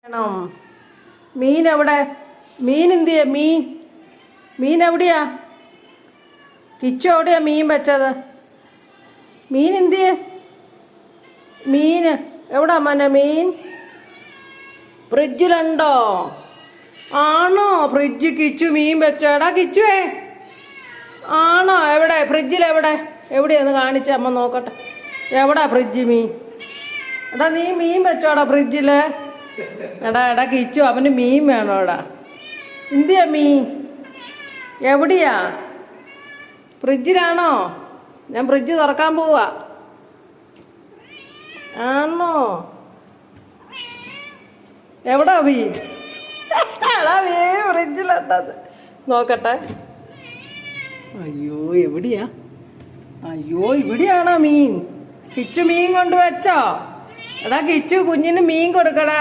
മീൻ എവിടെ? മീൻ എന്തിയാ? മീൻ എവിടെയാ? കിച്ചു എവിടെയാ മീൻ വെച്ചത്? മീൻ എന്തിയെ? മീൻ എവിടാ മോനെ? മീൻ ഫ്രിഡ്ജിലുണ്ടോ? ആണോ? ഫ്രിഡ്ജ് കിച്ചു മീൻ വെച്ചോടാ. കിച്ചുവേ ആണോ? എവിടെ? ഫ്രിഡ്ജിലെവിടെ? എവിടെയാന്ന് കാണിച്ച അമ്മ നോക്കട്ടെ. എവിടാ ഫ്രിഡ്ജ്? മീൻ എടാ, നീ മീൻ വെച്ചോടാ ഫ്രിഡ്ജില്. എടാ കിച്ചു, അവന് മീൻ വേണോടാ. എന്തിയാ മീൻ? എവിടെയാ? ഫ്രിഡ്ജിലാണോ? ഞാൻ ഫ്രിഡ്ജ് തുറക്കാൻ പോവാ. ആണോ? എവിടാ മീൻ? എടാ മീൻ ഫ്രിഡ്ജിലുണ്ടത്. നോക്കട്ടെ. അയ്യോ, എവിടെയാ? അയ്യോ, ഇവിടെയാണോ മീൻ? കിച്ചു മീൻ കൊണ്ടുവച്ചോ? എടാ കിച്ചു, കുഞ്ഞിന് മീൻ കൊടുക്കടാ.